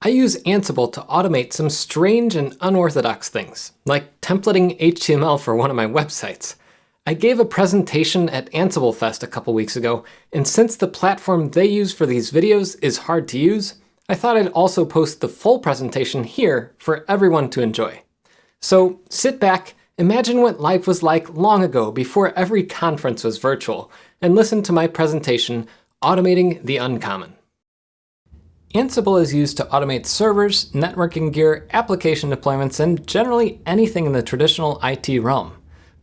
I use Ansible to automate some strange and unorthodox things, like templating HTML for one of my websites. I gave a presentation at Ansible Fest a couple weeks ago, and since the platform they use for these videos is hard to use, I thought I'd also post the full presentation here for everyone to enjoy. So sit back, imagine what life was like long ago before every conference was virtual, and listen to my presentation, Automating the Uncommon. Ansible is used to automate servers, networking gear, application deployments, and generally anything in the traditional IT realm.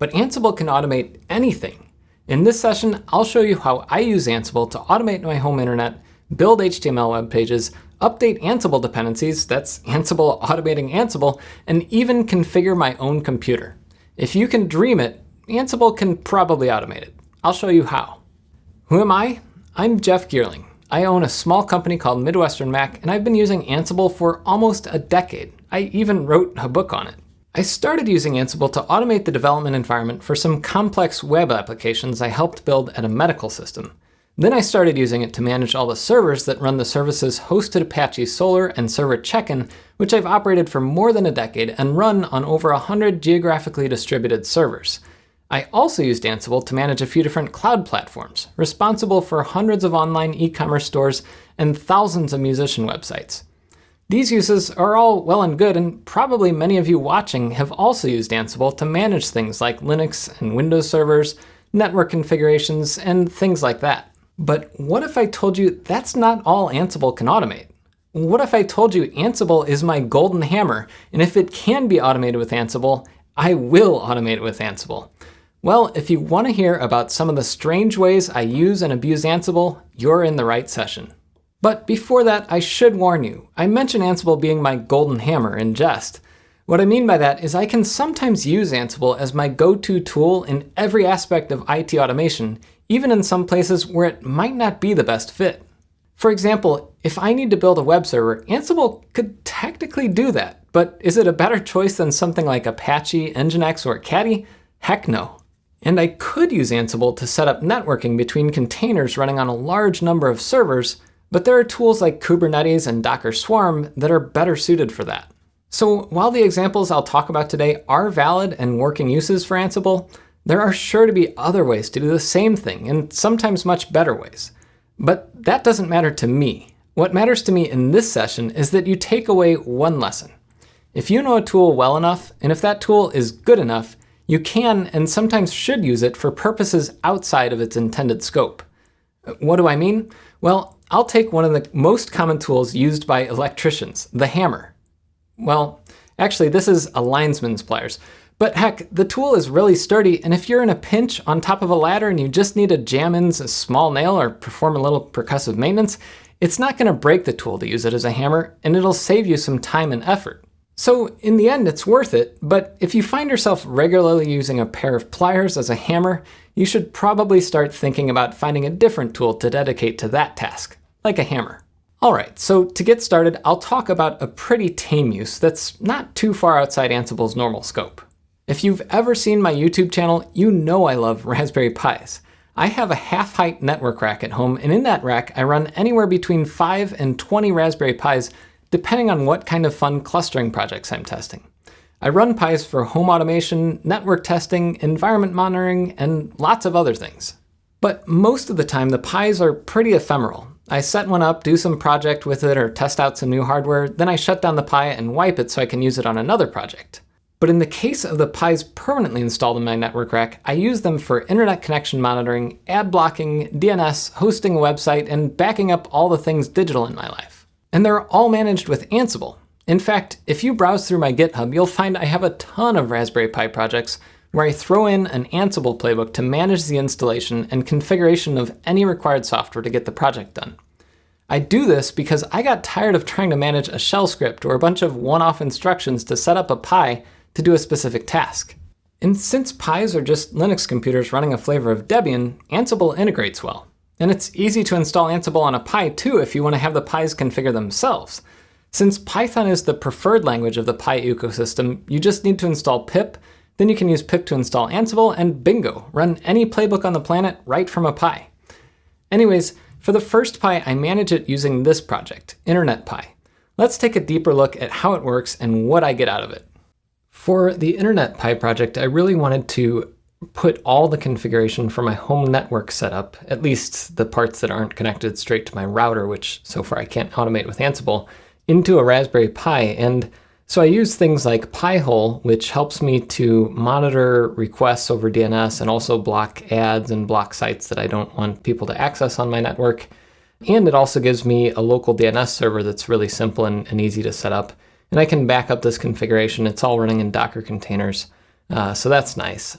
But Ansible can automate anything. In this session, I'll show you how I use Ansible to automate my home internet, build HTML web pages, update Ansible dependencies, that's Ansible automating Ansible, and even configure my own computer. If you can dream it, Ansible can probably automate it. I'll show you how. Who am I? I'm Jeff Geerling. I own a small company called Midwestern Mac, and I've been using Ansible for almost a decade. I even wrote a book on it. I started using Ansible to automate the development environment for some complex web applications I helped build at a medical system. Then I started using it to manage all the servers that run the services hosted Apache Solr and Server Check-in, which I've operated for more than a decade and run on over 100 geographically distributed servers. I also used Ansible to manage a few different cloud platforms, responsible for hundreds of online e-commerce stores and thousands of musician websites. These uses are all well and good, and probably many of you watching have also used Ansible to manage things like Linux and Windows servers, network configurations, and things like that. But what if I told you that's not all Ansible can automate? What if I told you Ansible is my golden hammer, and if it can be automated with Ansible, I will automate it with Ansible? Well, if you want to hear about some of the strange ways I use and abuse Ansible, you're in the right session. But before that, I should warn you, I mention Ansible being my golden hammer in jest. What I mean by that is I can sometimes use Ansible as my go-to tool in every aspect of IT automation, even in some places where it might not be the best fit. For example, if I need to build a web server, Ansible could technically do that, but is it a better choice than something like Apache, Nginx, or Caddy? Heck no. And I could use Ansible to set up networking between containers running on a large number of servers, but there are tools like Kubernetes and Docker Swarm that are better suited for that. So while the examples I'll talk about today are valid and working uses for Ansible, there are sure to be other ways to do the same thing, and sometimes much better ways. But that doesn't matter to me. What matters to me in this session is that you take away one lesson. If you know a tool well enough, and if that tool is good enough, you can and sometimes should use it for purposes outside of its intended scope. What do I mean? Well, I'll take one of the most common tools used by electricians, the hammer. Well, actually this is a linesman's pliers. But heck, the tool is really sturdy, and if you're in a pinch on top of a ladder and you just need to jam in a small nail or perform a little percussive maintenance, it's not going to break the tool to use it as a hammer, and it'll save you some time and effort. So in the end, it's worth it, but if you find yourself regularly using a pair of pliers as a hammer, you should probably start thinking about finding a different tool to dedicate to that task, like a hammer. Alright, so to get started, I'll talk about a pretty tame use that's not too far outside Ansible's normal scope. If you've ever seen my YouTube channel, you know I love Raspberry Pis. I have a half-height network rack at home, and in that rack I run anywhere between 5 and 20 Raspberry Pis, depending on what kind of fun clustering projects I'm testing. I run Pis for home automation, network testing, environment monitoring, and lots of other things. But most of the time the Pis are pretty ephemeral. I set one up, do some project with it, or test out some new hardware, then I shut down the Pi and wipe it so I can use it on another project. But in the case of the Pis permanently installed in my network rack, I use them for internet connection monitoring, ad blocking, DNS, hosting a website, and backing up all the things digital in my life. And they're all managed with Ansible. In fact, if you browse through my GitHub, you'll find I have a ton of Raspberry Pi projects where I throw in an Ansible playbook to manage the installation and configuration of any required software to get the project done. I do this because I got tired of trying to manage a shell script or a bunch of one-off instructions to set up a Pi to do a specific task. And since Pis are just Linux computers running a flavor of Debian, Ansible integrates well. And it's easy to install Ansible on a Pi too if you want to have the Pis configure themselves. Since Python is the preferred language of the Pi ecosystem, you just need to install pip, then you can use pip to install Ansible, and bingo, run any playbook on the planet right from a Pi. Anyways, for the first Pi, I manage it using this project, Internet Pi. let's take a deeper look at how it works and what I get out of it. For the Internet Pi project, I really wanted to put all the configuration for my home network setup, at least the parts that aren't connected straight to my router, which so far I can't automate with Ansible, into a Raspberry Pi. And so I use things like Pi-hole, which helps me to monitor requests over DNS and also block ads and block sites that I don't want people to access on my network. And it also gives me a local DNS server that's really simple and easy to set up. And I can back up this configuration. It's all running in Docker containers, so that's nice.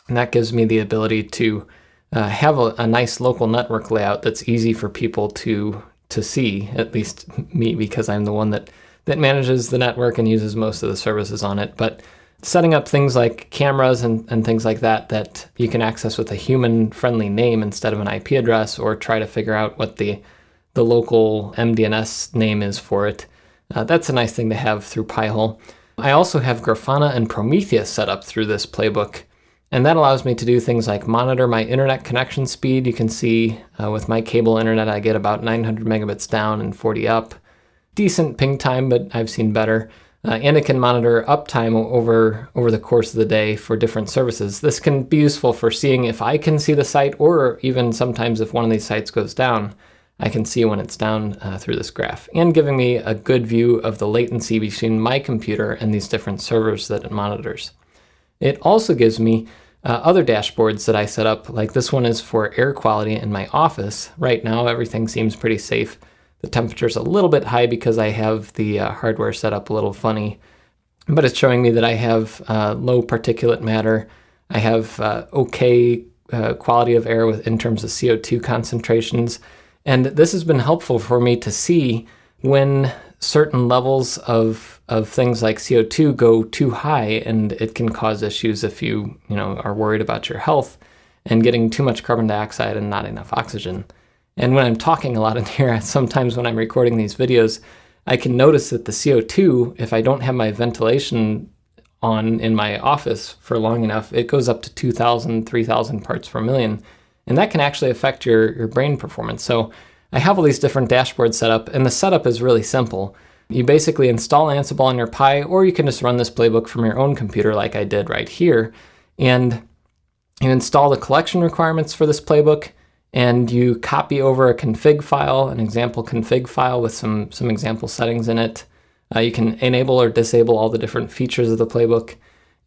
And that gives me the ability to have a nice local network layout that's easy for people to see, at least me, because I'm the one that manages the network and uses most of the services on it. But setting up things like cameras and things like that you can access with a human-friendly name instead of an IP address, or try to figure out what the local MDNS name is for it. That's a nice thing to have through Pi-hole. I also have Grafana and Prometheus set up through this playbook. And that allows me to do things like monitor my internet connection speed. You can see with my cable internet, I get about 900 megabits down and 40 up. Decent ping time, but I've seen better. And it can monitor uptime over the course of the day for different services. This can be useful for seeing if I can see the site, or even sometimes if one of these sites goes down, I can see when it's down through this graph, and giving me a good view of the latency between my computer and these different servers that it monitors. It also gives me other dashboards that I set up, like this one is for air quality in my office. Right now, everything seems pretty safe. The temperature's a little bit high because I have the hardware set up a little funny, but it's showing me that I have low particulate matter. I have okay quality of air in terms of CO2 concentrations. And this has been helpful for me to see when certain levels of things like CO2 go too high, and it can cause issues if you are worried about your health and getting too much carbon dioxide and not enough oxygen. And when I'm talking a lot in here, sometimes when I'm recording these videos, I can notice that the CO2, if I don't have my ventilation on in my office for long enough, it goes up to 2,000, 3,000 parts per million. And that can actually affect your brain performance. So I have all these different dashboards set up, and the setup is really simple. You basically install Ansible on your Pi, or you can just run this playbook from your own computer like I did right here. And you install the collection requirements for this playbook, and you copy over a config file, an example config file with some example settings in it. You can enable or disable all the different features of the playbook,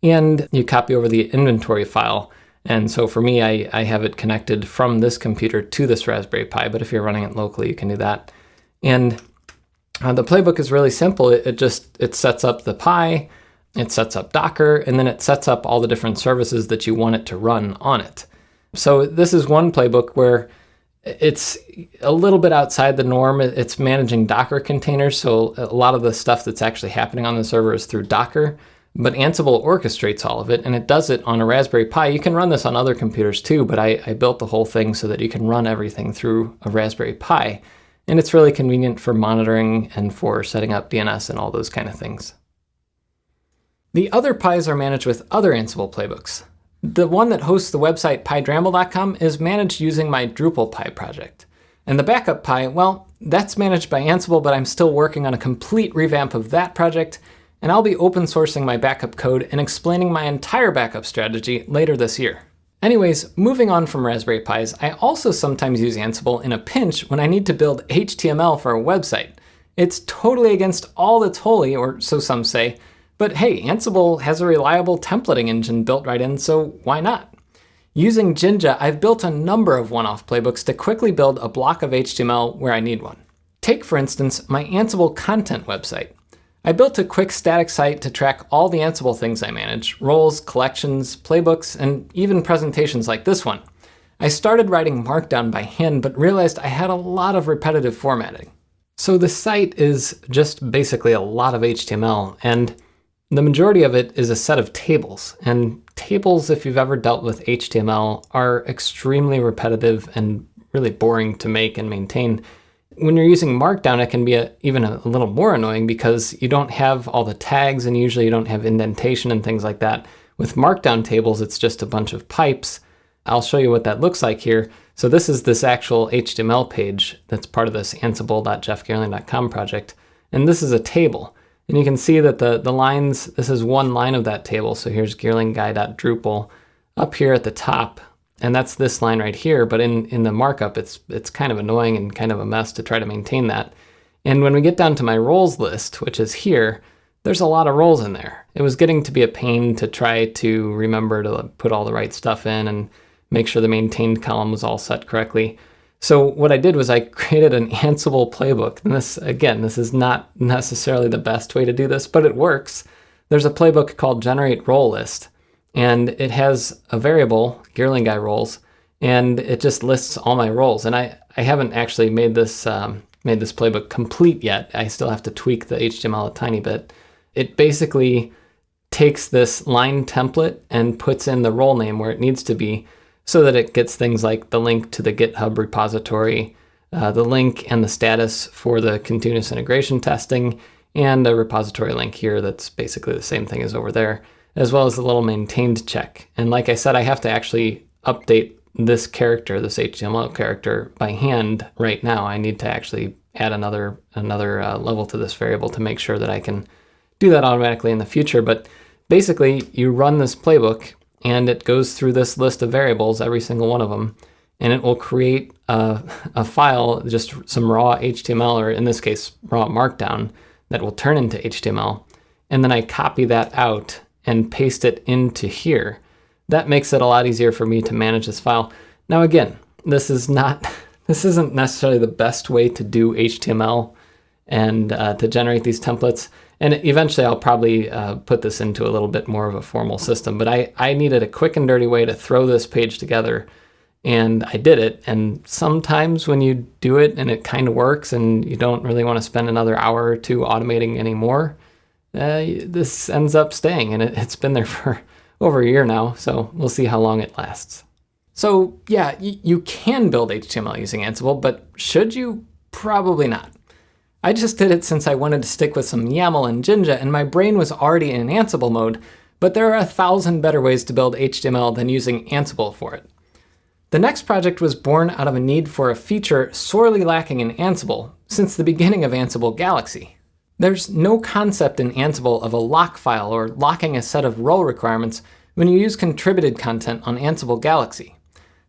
and you copy over the inventory file. And so for me, I have it connected from this computer to this Raspberry Pi, but if you're running it locally, you can do that. And the playbook is really simple. It sets up the Pi, it sets up Docker, and then it sets up all the different services that you want it to run on it. So this is one playbook where it's a little bit outside the norm. It's managing Docker containers, so a lot of the stuff that's actually happening on the server is through Docker. But Ansible orchestrates all of it, and it does it on a Raspberry Pi. You can run this on other computers too, but I built the whole thing so that you can run everything through a Raspberry Pi. And it's really convenient for monitoring and for setting up DNS and all those kind of things. The other Pis are managed with other Ansible playbooks. The one that hosts the website pydramble.com is managed using my Drupal Pi project. And the backup Pi, well, that's managed by Ansible, but I'm still working on a complete revamp of that project, and I'll be open sourcing my backup code and explaining my entire backup strategy later this year. Anyways, moving on from Raspberry Pis, I also sometimes use Ansible in a pinch when I need to build HTML for a website. It's totally against all that's holy, or so some say, but hey, Ansible has a reliable templating engine built right in, so why not? Using Jinja, I've built a number of one-off playbooks to quickly build a block of HTML where I need one. Take, for instance, my Ansible content website. I built a quick static site to track all the Ansible things I manage, roles, collections, playbooks, and even presentations like this one. I started writing Markdown by hand, but realized I had a lot of repetitive formatting. So the site is just basically a lot of HTML, and the majority of it is a set of tables. And tables, if you've ever dealt with HTML, are extremely repetitive and really boring to make and maintain. When you're using Markdown, it can be even a little more annoying because you don't have all the tags, and usually you don't have indentation and things like that. With Markdown tables, it's just a bunch of pipes. I'll show you what that looks like here. So this is this actual HTML page that's part of this ansible.jeffgarling.com project. And this is a table. And you can see that the lines, this is one line of that table. So here's gearlingguy.drupal up here at the top. And that's this line right here. But in the markup, it's kind of annoying and kind of a mess to try to maintain that. And when we get down to my roles list, which is here, there's a lot of roles in there. It was getting to be a pain to try to remember to put all the right stuff in and make sure the maintained column was all set correctly. So what I did was I created an Ansible playbook. And this, again, this is not necessarily the best way to do this, but it works. There's a playbook called generate role list, and it has a variable, gearlingguy roles, and it just lists all my roles. And I haven't actually made this playbook complete yet. I still have to tweak the HTML a tiny bit. It basically takes this line template and puts in the role name where it needs to be, so that it gets things like the link to the GitHub repository, the link and the status for the continuous integration testing, and a repository link here that's basically the same thing as over there, as well as the little maintained check. And like I said, I have to actually update this character, this HTML character, by hand right now. I need to actually add another level to this variable to make sure that I can do that automatically in the future. But basically, you run this playbook, and it goes through this list of variables, every single one of them, and it will create a file, just some raw HTML, or in this case, raw Markdown, that will turn into HTML. And then I copy that out and paste it into here. That makes it a lot easier for me to manage this file. Now again, this isn't necessarily the best way to do HTML and to generate these templates. And eventually I'll probably put this into a little bit more of a formal system, but I needed a quick and dirty way to throw this page together, and I did it. And sometimes when you do it and it kind of works and you don't really want to spend another hour or two automating anymore, this ends up staying, and it's been there for over a year now, so we'll see how long it lasts. So yeah, you can build HTML using Ansible, but should you? Probably not. I just did it since I wanted to stick with some YAML and Jinja, and my brain was already in Ansible mode, but there are 1,000 better ways to build HTML than using Ansible for it. The next project was born out of a need for a feature sorely lacking in Ansible since the beginning of Ansible Galaxy. There's no concept in Ansible of a lock file or locking a set of role requirements when you use contributed content on Ansible Galaxy.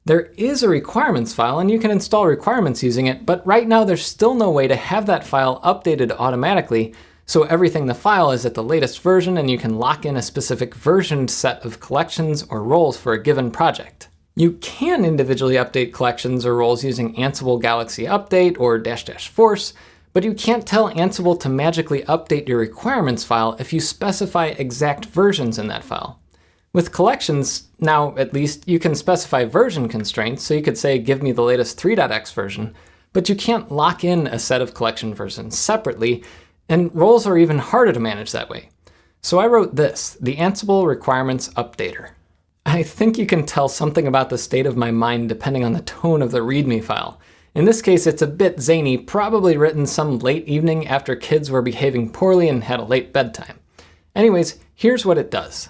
There is a requirements file, and you can install requirements using it, but right now there's still no way to have that file updated automatically, so everything in the file is at the latest version, and you can lock in a specific versioned set of collections or roles for a given project. You can individually update collections or roles using Ansible Galaxy Update or -- force, but you can't tell Ansible to magically update your requirements file if you specify exact versions in that file. With collections, now at least, you can specify version constraints, so you could say, give me the latest 3.x version, but you can't lock in a set of collection versions separately, and roles are even harder to manage that way. So I wrote this, the Ansible Requirements Updater. I think you can tell something about the state of my mind depending on the tone of the README file. In this case, it's a bit zany, probably written some late evening after kids were behaving poorly and had a late bedtime. Anyways, here's what it does.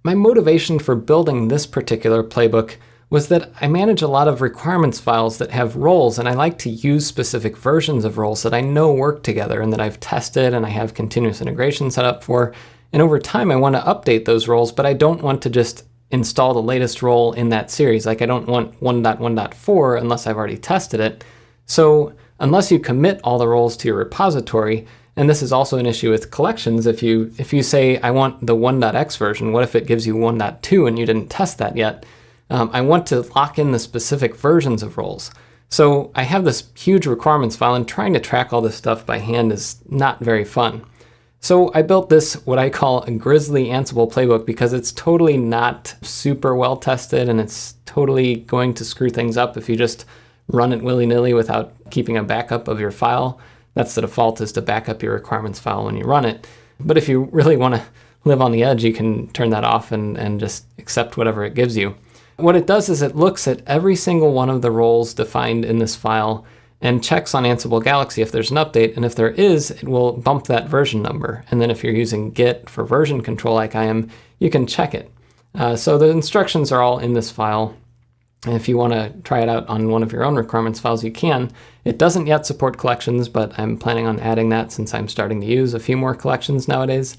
My motivation for building this particular playbook was that I manage a lot of requirements files that have roles, and I like to use specific versions of roles that I know work together and that I've tested and I have continuous integration set up for. And over time, I want to update those roles, but I don't want to just install the latest role in that series. Like I don't want 1.1.4 unless I've already tested it. So unless you commit all the roles to your repository, and this is also an issue with collections. If you say, I want the 1.x version, what if it gives you 1.2 and you didn't test that yet? I want to lock in the specific versions of roles. So I have this huge requirements file, and trying to track all this stuff by hand is not very fun. So I built this, what I call a grisly Ansible playbook, because it's totally not super well tested, and it's totally going to screw things up if you just run it willy-nilly without keeping a backup of your file. That's the default, is to back up your requirements file when you run it. But if you really want to live on the edge, you can turn that off and just accept whatever it gives you. What it does is it looks at every single one of the roles defined in this file and checks on Ansible Galaxy if there's an update, and if there is, it will bump that version number. And then if you're using Git for version control like I am, you can check it. So the instructions are all in this file. And if you want to try it out on one of your own requirements files, you can. It doesn't yet support collections, but I'm planning on adding that since I'm starting to use a few more collections nowadays.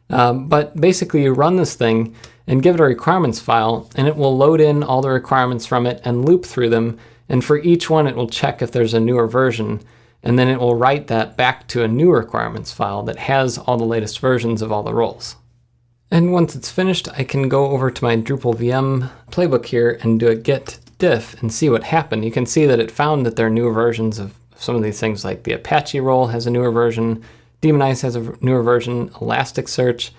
But basically, you run this thing and give it a requirements file, and it will load in all the requirements from it and loop through them. And for each one, it will check if there's a newer version, and then it will write that back to a new requirements file that has all the latest versions of all the roles. And once it's finished, I can go over to my Drupal VM playbook here and do a git diff and see what happened. You can see that it found that there are newer versions of some of these things, like the Apache role has a newer version, Demonize has a newer version, Elasticsearch,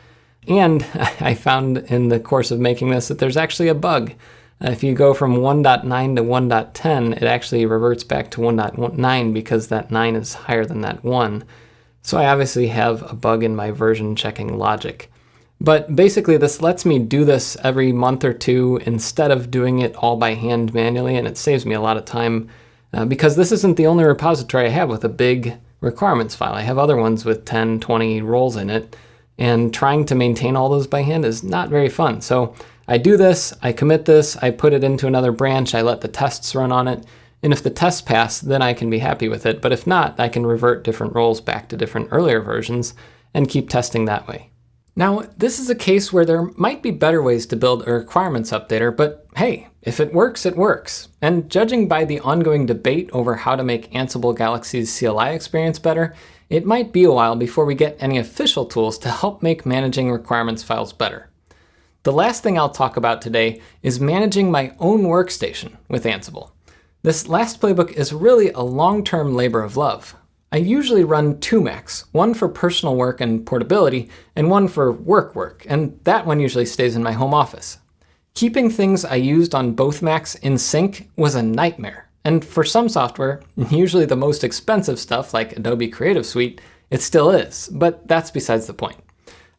and I found in the course of making this that there's actually a bug. If you go from 1.9 to 1.10, it actually reverts back to 1.9 because that 9 is higher than that 1. So I obviously have a bug in my version checking logic. But basically this lets me do this every month or two instead of doing it all by hand manually, and it saves me a lot of time because this isn't the only repository I have with a big requirements file. I have other ones with 10, 20 roles in it, and trying to maintain all those by hand is not very fun. So I do this, I commit this, I put it into another branch, I let the tests run on it, and if the tests pass, then I can be happy with it. But if not, I can revert different roles back to different earlier versions and keep testing that way. Now, this is a case where there might be better ways to build a requirements updater, but hey, if it works, it works. And judging by the ongoing debate over how to make Ansible Galaxy's CLI experience better, it might be a while before we get any official tools to help make managing requirements files better. The last thing I'll talk about today is managing my own workstation with Ansible. This last playbook is really a long-term labor of love. I usually run 2 Macs, one for personal work and portability, and one for work, and that one usually stays in my home office. Keeping things I used on both Macs in sync was a nightmare, and for some software, usually the most expensive stuff like Adobe Creative Suite, it still is, but that's besides the point.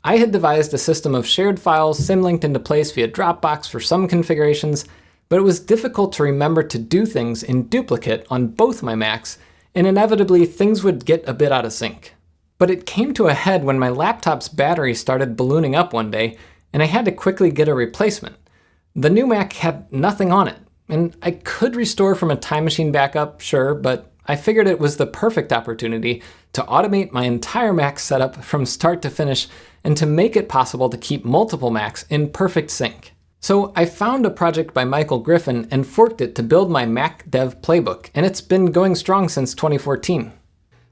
I had devised a system of shared files symlinked into place via Dropbox for some configurations, but it was difficult to remember to do things in duplicate on both my Macs, and inevitably things would get a bit out of sync. But it came to a head when my laptop's battery started ballooning up one day, and I had to quickly get a replacement. The new Mac had nothing on it, and I could restore from a Time Machine backup, sure, but I figured it was the perfect opportunity to automate my entire Mac setup from start to finish and to make it possible to keep multiple Macs in perfect sync. So I found a project by Michael Griffin and forked it to build my Mac Dev Playbook, and it's been going strong since 2014.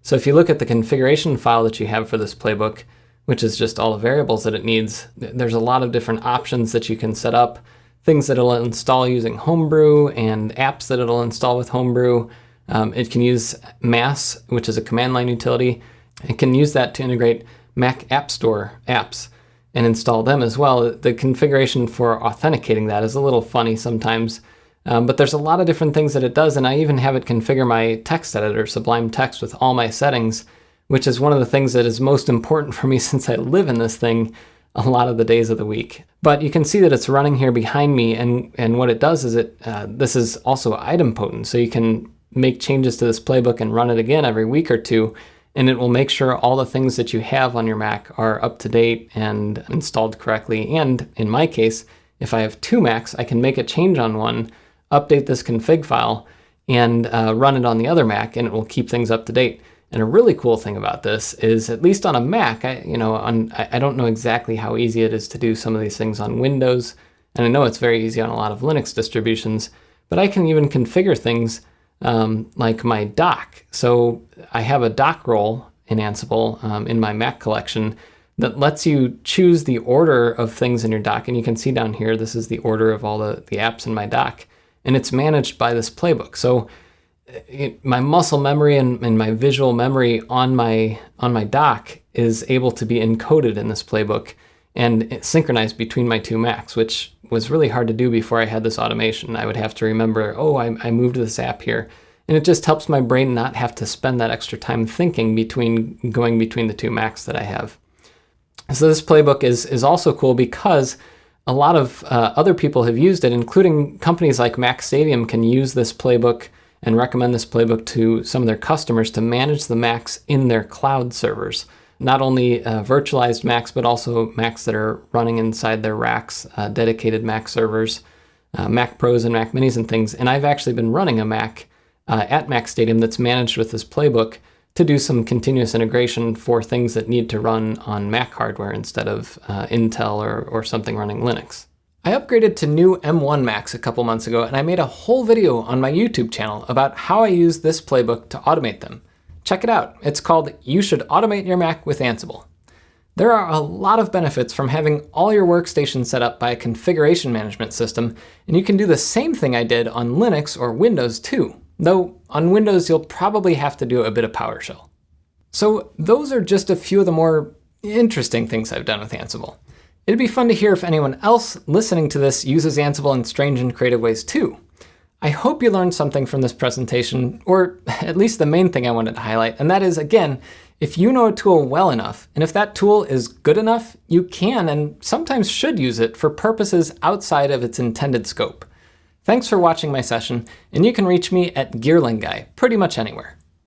So if you look at the configuration file that you have for this playbook, which is just all the variables that it needs, there's a lot of different options that you can set up, things that it'll install using Homebrew and apps that it'll install with Homebrew. It can use Mass, which is a command line utility. It can use that to integrate Mac App Store apps and install them as well. The configuration for authenticating that is a little funny sometimes, but there's a lot of different things that it does, and I even have it configure my text editor, Sublime Text, with all my settings, which is one of the things that is most important for me since I live in this thing a lot of the days of the week. But you can see that it's running here behind me, and what it does is this is also idempotent, so you can make changes to this playbook and run it again every week or two, and it will make sure all the things that you have on your Mac are up to date and installed correctly. And in my case, if I have 2 Macs, I can make a change on one, update this config file, and run it on the other Mac, and it will keep things up to date. And a really cool thing about this is, at least on a Mac, I don't know exactly how easy it is to do some of these things on Windows, and I know it's very easy on a lot of Linux distributions, but I can even configure things like my dock. So I have a dock role in Ansible in my Mac collection that lets you choose the order of things in your dock. And you can see down here, this is the order of all the apps in my dock. And it's managed by this playbook. So my muscle memory and my visual memory on my dock is able to be encoded in this playbook and synchronized between my 2 Macs, which was really hard to do before I had this automation. I would have to remember, I moved this app here. And it just helps my brain not have to spend that extra time thinking going between the 2 Macs that I have. So this playbook is also cool because a lot of other people have used it, including companies like Mac Stadium can use this playbook and recommend this playbook to some of their customers to manage the Macs in their cloud servers. Not only virtualized Macs, but also Macs that are running inside their racks, dedicated Mac servers. Mac Pros and Mac Minis and things, and I've actually been running a Mac at Mac Stadium that's managed with this playbook to do some continuous integration for things that need to run on Mac hardware instead of Intel or something running Linux. I upgraded to new M1 Macs a couple months ago, and I made a whole video on my YouTube channel about how I use this playbook to automate them. Check it out. It's called You Should Automate Your Mac with Ansible. There are a lot of benefits from having all your workstations set up by a configuration management system, and you can do the same thing I did on Linux or Windows too. Though on Windows, you'll probably have to do a bit of PowerShell. So those are just a few of the more interesting things I've done with Ansible. It'd be fun to hear if anyone else listening to this uses Ansible in strange and creative ways too. I hope you learned something from this presentation, or at least the main thing I wanted to highlight, and that is, again, if you know a tool well enough, and if that tool is good enough, you can and sometimes should use it for purposes outside of its intended scope. Thanks for watching my session, and you can reach me at GearlingGuy pretty much anywhere.